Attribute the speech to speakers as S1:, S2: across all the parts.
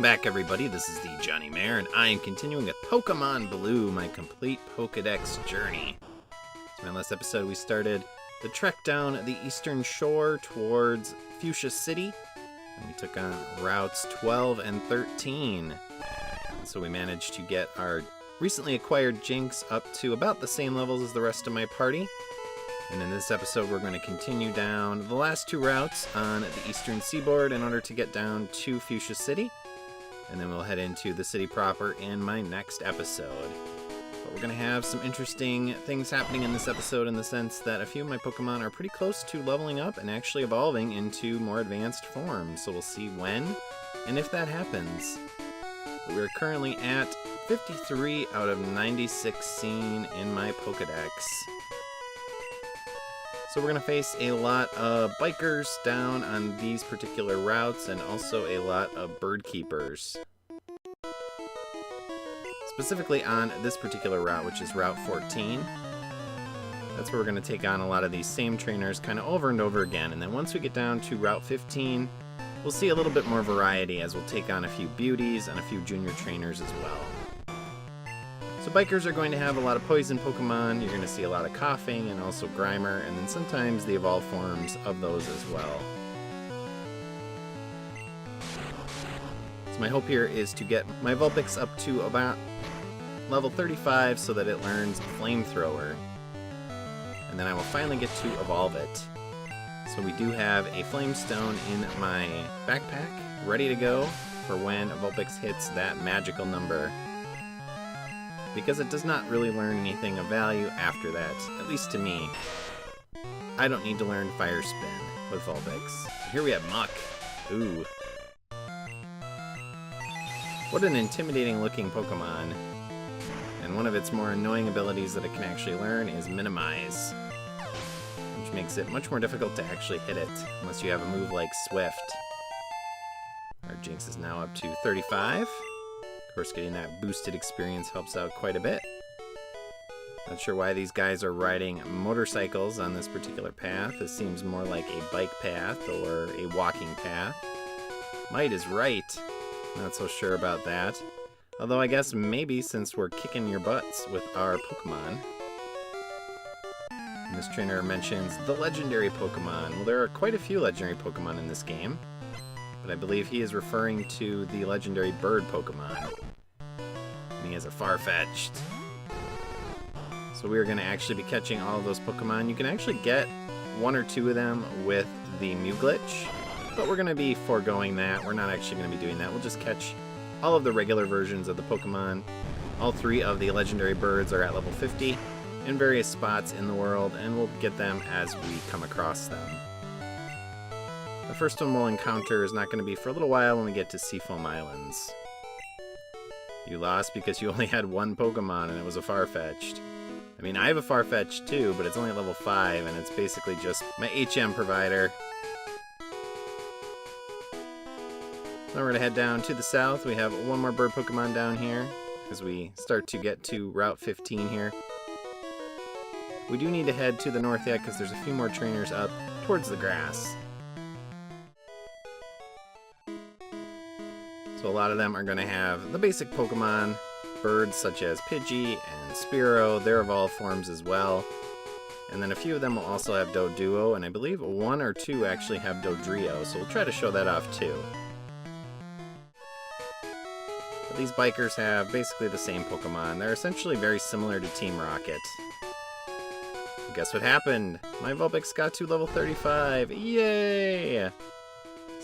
S1: back, everybody. This is the thejonnymar, and I am continuing with Pokemon Blue, my complete Pokedex journey. So in my last episode, we started the trek down the eastern shore towards Fuchsia City, and we took on routes 12 and 13. So we managed to get our recently acquired Jinx up to about the same levels as the rest of my party. And in this episode, we're going to continue down the last two routes on the eastern seaboard in order to get down to Fuchsia City. And then we'll head into the city proper in my next episode. But we're going to have some interesting things happening in this episode in the sense that a few of my Pokemon are pretty close to leveling up and actually evolving into more advanced forms. So we'll see when and if that happens. But we're currently at 53 out of 96 seen in my Pokedex. So we're going to face a lot of bikers down on these particular routes and also a lot of bird keepers. Specifically on this particular route, which is Route 14. That's where we're going to take on a lot of these same trainers kind of over and over again. And then once we get down to Route 15, we'll see a little bit more variety as we'll take on a few beauties and a few junior trainers as well. So bikers are going to have a lot of poison Pokemon, you're going to see a lot of coughing and also Grimer, and then sometimes the evolved forms of those as well. So my hope here is to get my Vulpix up to about level 35 so that it learns Flamethrower. And then I will finally get to evolve it. So we do have a Flamestone in my backpack, ready to go for when Vulpix hits that magical number. Because it does not really learn anything of value after that, at least to me. I don't need to learn Fire Spin with Vulpix. Here we have Muck. Ooh. What an intimidating looking Pokemon. And one of its more annoying abilities that it can actually learn is Minimize, which makes it much more difficult to actually hit it, unless you have a move like Swift. Our Jinx is now up to 35. Of course, getting that boosted experience helps out quite a bit. Not sure why these guys are riding motorcycles on this particular path. This seems more like a bike path or a walking path. Might is right. Not so sure about that. Although I guess maybe since we're kicking your butts with our Pokemon. And this trainer mentions the legendary Pokemon. Well, there are quite a few legendary Pokemon in this game. But I believe he is referring to the legendary bird Pokemon. And he has a Farfetch'd. So we are going to actually be catching all of those Pokemon. You can actually get one or two of them with the Mew Glitch, but we're going to be foregoing that. We're not actually going to be doing that. We'll just catch all of the regular versions of the Pokemon. All three of the legendary birds are at level 50 in various spots in the world, and we'll get them as we come across them. The first one we'll encounter is not going to be for a little while when we get to Seafoam Islands. You lost because you only had one Pokemon and it was a Farfetch'd. I mean, I have a Farfetch'd too, but it's only at level 5 and it's basically just my HM provider. Now we're going to head down to the south. We have one more bird Pokemon down here as we start to get to Route 15 here. We do need to head to the north yet because there's a few more trainers up towards the grass. So a lot of them are going to have the basic Pokemon, birds such as Pidgey and Spearow, their evolved forms as well. And then a few of them will also have Doduo, and I believe one or two actually have Dodrio, so we'll try to show that off too. But these bikers have basically the same Pokemon. They're essentially very similar to Team Rocket. And guess what happened? My Vulpix got to level 35. Yay!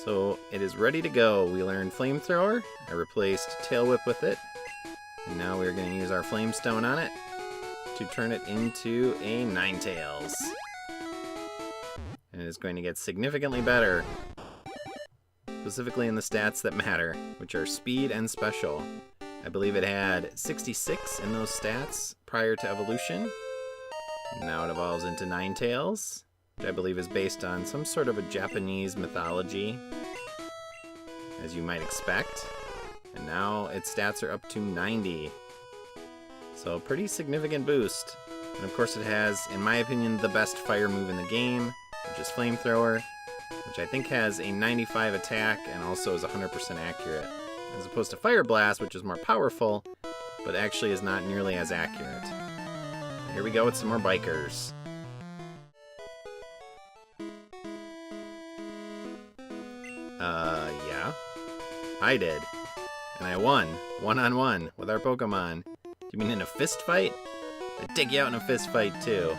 S1: So it is ready to go. We learned Flamethrower. I replaced Tail Whip with it. And now we're going to use our Flamestone on it to turn it into a Ninetales. And it is going to get significantly better. Specifically in the stats that matter, which are Speed and Special. I believe it had 66 in those stats prior to evolution. Now it evolves into Ninetales, which I believe is based on some sort of a Japanese mythology, as you might expect. And now its stats are up to 90. So pretty significant boost. And of course it has, in my opinion, the best fire move in the game, which is Flamethrower, which I think has a 95 attack and also is 100% accurate. as opposed to Fire Blast, which is more powerful, but actually is not nearly as accurate. Here we go with some more bikers. Yeah. I did. And I won. 1-on-1 with our Pokemon. Do you mean in a fist fight? I'd take you out in a fist fight, too.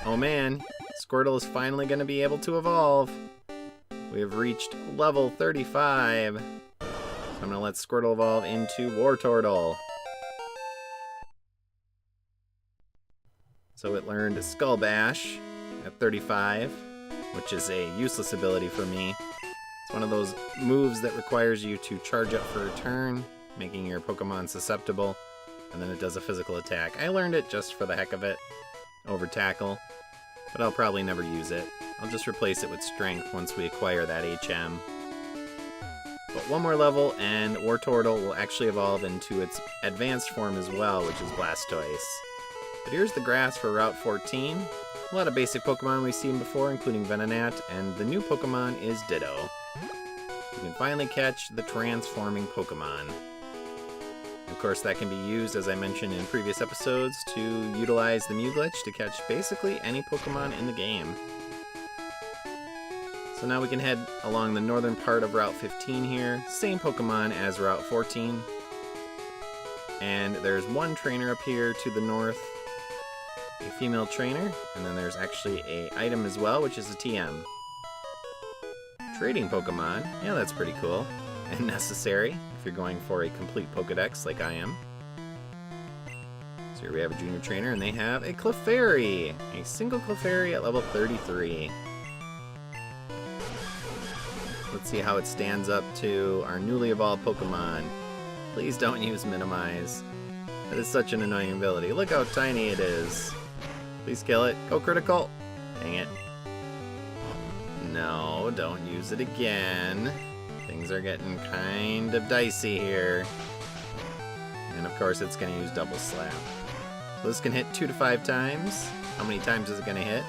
S1: Oh man, Squirtle is finally going to be able to evolve. We have reached level 35. So I'm going to let Squirtle evolve into Wartortle. So it learned Skull Bash at 35, which is a useless ability for me. It's one of those moves that requires you to charge up for a turn, making your Pokemon susceptible, and then it does a physical attack. I learned it just for the heck of it, over Tackle, but I'll probably never use it. I'll just replace it with Strength once we acquire that HM. But one more level, and Wartortle will actually evolve into its advanced form as well, which is Blastoise. But here's the grass for Route 14. A lot of basic Pokemon we've seen before, including Venonat, and the new Pokemon is Ditto. You can finally catch the transforming Pokemon. Of course, that can be used, as I mentioned in previous episodes, to utilize the Mew Glitch to catch basically any Pokemon in the game. So now we can head along the northern part of Route 15 here. Same Pokemon as Route 14. And there's one trainer up here to the north. A female trainer, and then there's actually a item as well, which is a TM. Trading Pokemon, yeah, that's pretty cool. And necessary, if you're going for a complete Pokedex like I am. So here we have a junior trainer, and they have a Clefairy! A single Clefairy at level 33. Let's see how it stands up to our newly evolved Pokemon. Please don't use Minimize. That is such an annoying ability. Look how tiny it is. Please kill it. Go critical. Dang it. No, don't use it again. Things are getting kind of dicey here. And of course it's going to use Double Slap. So this can hit 2 to 5 times. How many times is it going to hit?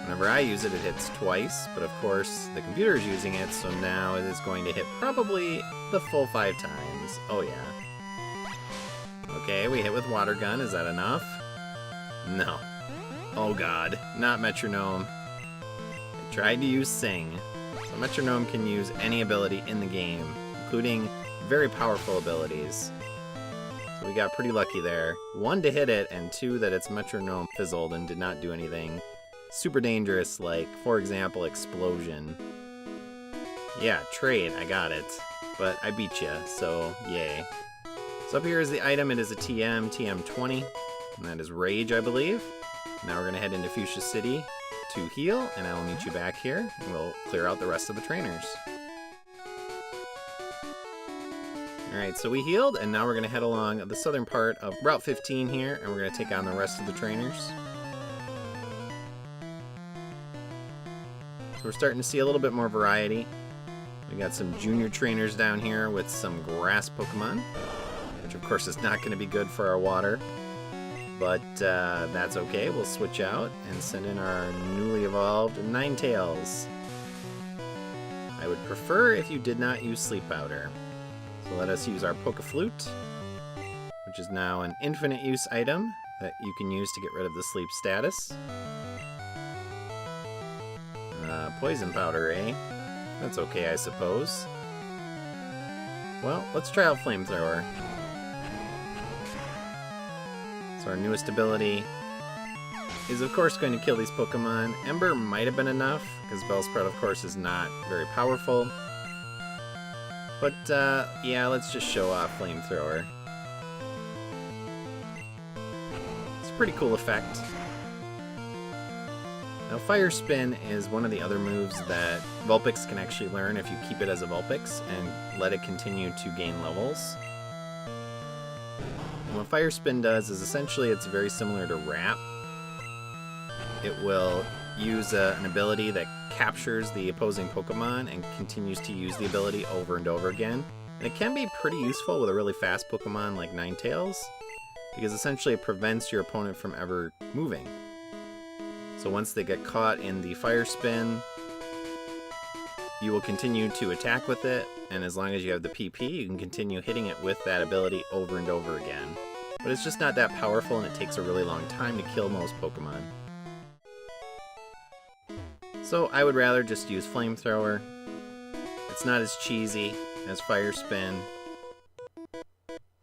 S1: Whenever I use it, it hits twice. But of course the computer is using it, so now it is going to hit probably the full 5 times. Oh yeah. Okay, we hit with Water Gun. Is that enough? No. Oh god, not Metronome. I tried to use Sing. So Metronome can use any ability in the game, including very powerful abilities. So we got pretty lucky there. 1 to hit it, and 2 that its Metronome fizzled and did not do anything super dangerous, like, for example, Explosion. Yeah, trade, I got it. But I beat ya, so yay. So up here is the item. It is a TM, TM20, and that is Rage, I believe. Now we're going to head into Fuchsia City to heal, and I will meet you back here, and we'll clear out the rest of the trainers. Alright, so we healed, and now we're going to head along the southern part of Route 15 here, and we're going to take on the rest of the trainers. So we're starting to see a little bit more variety. We got some junior trainers down here with some grass Pokemon, which of course is not going to be good for our water. But that's okay, we'll switch out and send in our newly evolved Ninetales. I would prefer if you did not use Sleep Powder. So let us use our Pokeflute, which is now an infinite use item that you can use to get rid of the sleep status. Poison Powder, eh? That's okay, I suppose. Well, let's try out Flamethrower. So our newest ability is of course going to kill these Pokemon. Ember might have been enough, because Bellsprout of course is not very powerful. But yeah, let's just show off Flamethrower. It's a pretty cool effect. Now Fire Spin is one of the other moves that Vulpix can actually learn if you keep it as a Vulpix and let it continue to gain levels. And what Fire Spin does is essentially it's very similar to Wrap. It will use an ability that captures the opposing Pokemon and continues to use the ability over and over again. And it can be pretty useful with a really fast Pokemon like Ninetales, because essentially it prevents your opponent from ever moving. So once they get caught in the Fire Spin, you will continue to attack with it, and as long as you have the PP, you can continue hitting it with that ability over and over again. But it's just not that powerful, and it takes a really long time to kill most Pokemon. So I would rather just use Flamethrower. It's not as cheesy as Fire Spin,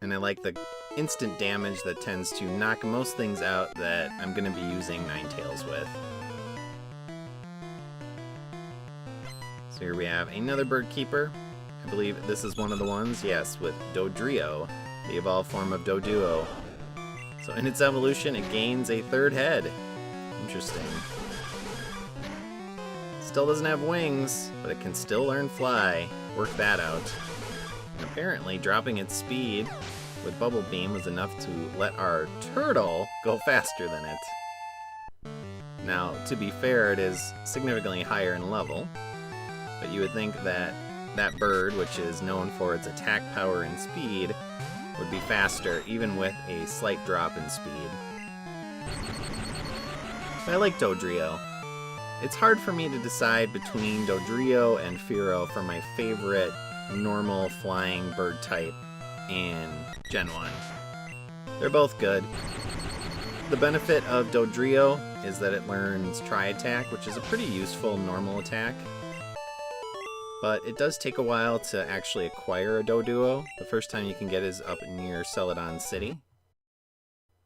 S1: and I like the instant damage that tends to knock most things out that I'm going to be using Ninetales with. So here we have another Bird Keeper. I believe this is one of the ones, yes, with Dodrio, the evolved form of Doduo. So in its evolution, it gains a third head. Interesting. Still doesn't have wings, but it can still learn Fly. Work that out. And apparently, dropping its speed with Bubble Beam was enough to let our turtle go faster than it. Now, to be fair, it is significantly higher in level, but you would think that that bird, which is known for its attack power and speed, would be faster even with a slight drop in speed. But I like Dodrio. It's hard for me to decide between Dodrio and Fearow for my favorite normal flying bird type in Gen 1. They're both good. The benefit of Dodrio is that it learns Tri-Attack, which is a pretty useful normal attack. But it does take a while to actually acquire a Doduo. The first time you can get is up near Celadon City.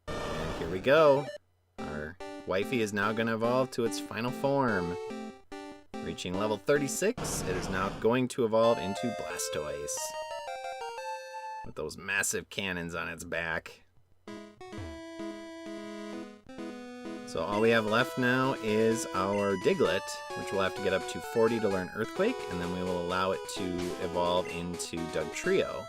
S1: And here we go. Our wifey is now going to evolve to its final form. Reaching level 36, it is now going to evolve into Blastoise, with those massive cannons on its back. So all we have left now is our Diglett, which we'll have to get up to 40 to learn Earthquake, and then we will allow it to evolve into Dugtrio.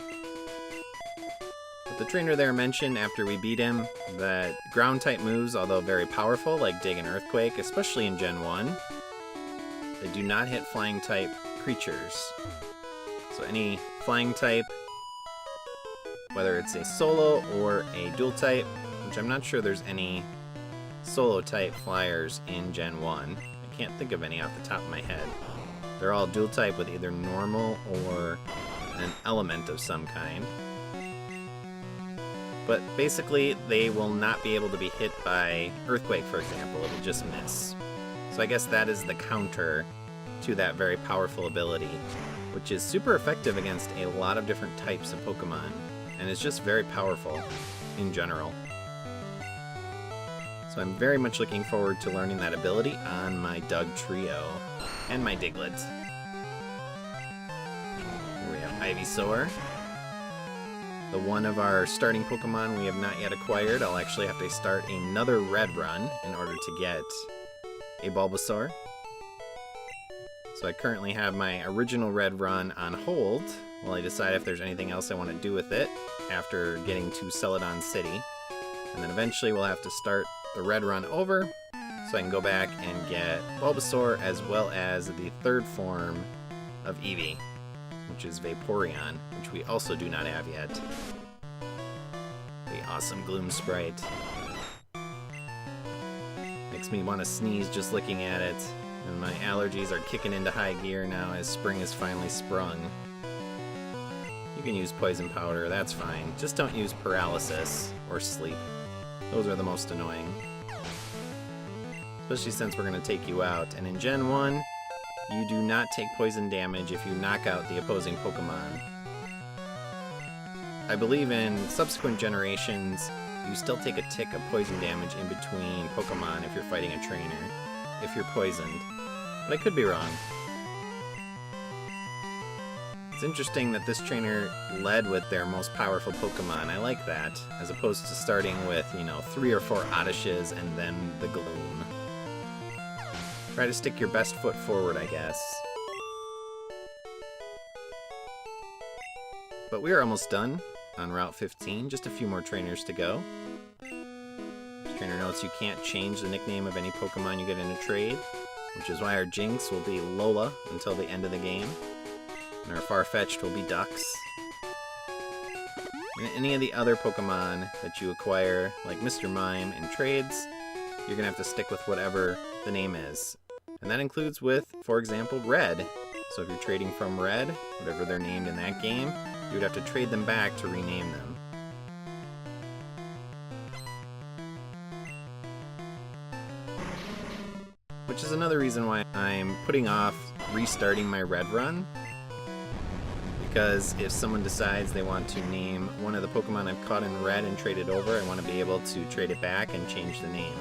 S1: But the trainer there mentioned after we beat him that ground-type moves, although very powerful, like Dig and Earthquake, especially in Gen 1, they do not hit flying-type creatures. So any flying-type, whether it's a solo or a dual-type, which I'm not sure there's any solo-type flyers in Gen 1. I can't think of any off the top of my head. They're all dual-type with either normal or an element of some kind. But basically, they will not be able to be hit by Earthquake, for example. It'll just miss. So I guess that is the counter to that very powerful ability, which is super effective against a lot of different types of Pokemon, and is just very powerful in general. So I'm very much looking forward to learning that ability on my Dugtrio and my Diglett. Here we have Ivysaur. The one of our starting Pokemon we have not yet acquired. I'll actually have to start another red run in order to get a Bulbasaur. So I currently have my original red run on hold while I decide if there's anything else I want to do with it after getting to Celadon City. And then eventually we'll have to start the red run over so I can go back and get Bulbasaur as well as the third form of Eevee, which is Vaporeon, which we also do not have yet. The awesome Gloom Sprite. Makes me want to sneeze just looking at it, and my allergies are kicking into high gear now as spring has finally sprung. You can use poison powder, that's fine. Just don't use paralysis or sleep. Those are the most annoying. Especially since we're going to take you out, and in Gen 1, you do not take poison damage if you knock out the opposing Pokemon. I believe in subsequent generations, you still take a tick of poison damage in between Pokemon if you're fighting a trainer, if you're poisoned. But I could be wrong. It's interesting that this trainer led with their most powerful Pokemon. I like that, as opposed to starting with, 3 or 4 Oddishes and then the Gloom. Try to stick your best foot forward, I guess. But we are almost done on Route 15, just a few more trainers to go. Trainer notes you can't change the nickname of any Pokemon you get in a trade, which is why our Jinx will be Lola until the end of the game, and our Farfetch'd will be Dux. And any of the other Pokemon that you acquire, like Mr. Mime in trades, you're gonna have to stick with whatever the name is. And that includes with, for example, Red. So if you're trading from Red, whatever they're named in that game, you would have to trade them back to rename them. Which is another reason why I'm putting off restarting my Red run. Because if someone decides they want to name one of the Pokemon I've caught in Red and trade it over, I want to be able to trade it back and change the name.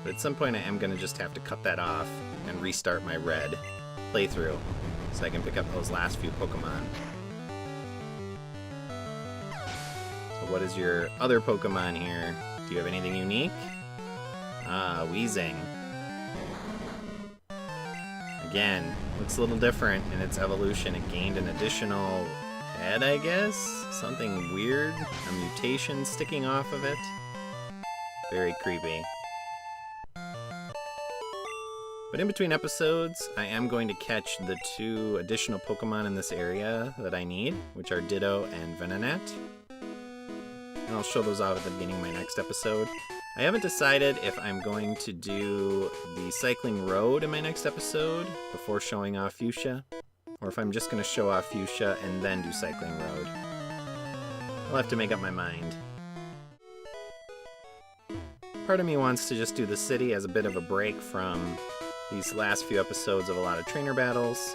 S1: But at some point I am going to just have to cut that off and restart my Red playthrough so I can pick up those last few Pokemon. So what is your other Pokemon here? Do you have anything unique? Ah, Weezing. Again, looks a little different in its evolution. It gained an additional head, I guess? Something weird? A mutation sticking off of it? Very creepy. But in between episodes, I am going to catch the 2 additional Pokemon in this area that I need, which are Ditto and Venonat. And I'll show those off at the beginning of my next episode. I haven't decided if I'm going to do the Cycling Road in my next episode before showing off Fuchsia, or if I'm just going to show off Fuchsia and then do Cycling Road. I'll have to make up my mind. Part of me wants to just do the city as a bit of a break from these last few episodes of a lot of trainer battles,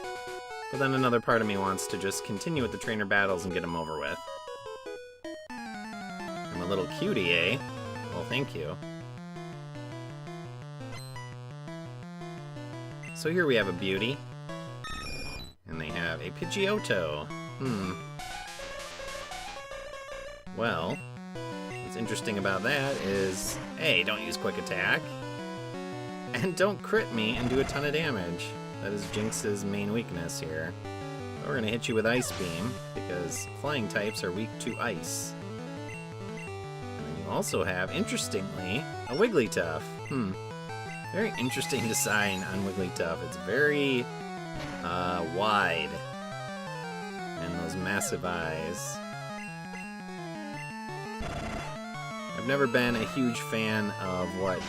S1: but then another part of me wants to just continue with the trainer battles and get them over with. I'm a little cutie, eh? Well, thank you. So here we have a beauty. And they have a Pidgeotto. Well, what's interesting about that is, A, don't use Quick Attack. And don't crit me and do a ton of damage. That is Jinx's main weakness here. But we're going to hit you with Ice Beam, because flying types are weak to ice. Also have, interestingly, a Wigglytuff. Very interesting design on Wigglytuff. It's very wide. And those massive eyes. I've never been a huge fan of what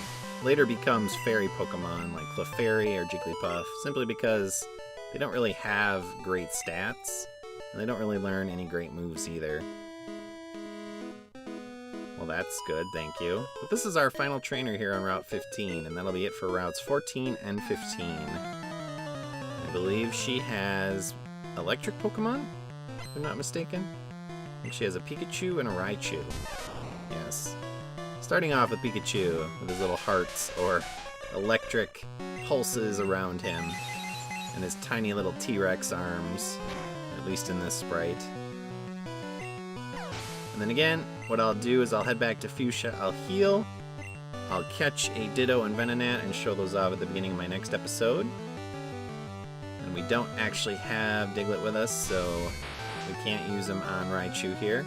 S1: later becomes fairy Pokemon like Clefairy or Jigglypuff, simply because they don't really have great stats, and they don't really learn any great moves either. Well, that's good, thank you. But this is our final trainer here on Route 15, and that'll be it for routes 14 and 15. I believe she has electric Pokemon, if I'm not mistaken. I think she has a Pikachu and a Raichu. Yes. Starting off with Pikachu, with his little hearts, or electric pulses around him, and his tiny little T-Rex arms, at least in this sprite. And then again, what I'll do is I'll head back to Fuchsia, I'll heal, I'll catch a Ditto and Venonat and show those off at the beginning of my next episode. And we don't actually have Diglett with us, so we can't use him on Raichu here.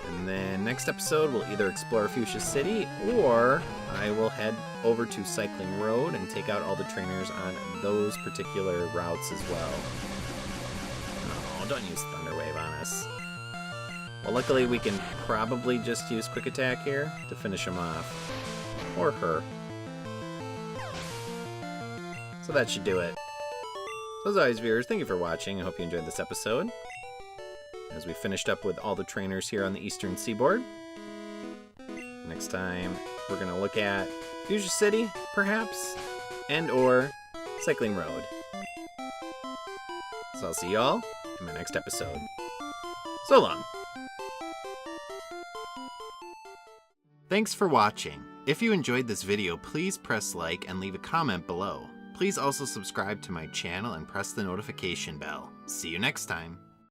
S1: And then next episode we'll either explore Fuchsia City, or I will head over to Cycling Road and take out all the trainers on those particular routes as well. Oh, don't use Thunder Wave on us. Well, luckily we can probably just use Quick Attack here to finish him off. Or her. So that should do it. So as always, viewers, thank you for watching. I hope you enjoyed this episode. As we finished up with all the trainers here on the Eastern Seaboard. Next time, we're going to look at Fuchsia City, perhaps, and or Cycling Road. So I'll see y'all in my next episode. So long! Thanks for watching. If you enjoyed this video, please press like and leave a comment below. Please also subscribe to my channel and press the notification bell. See you next time.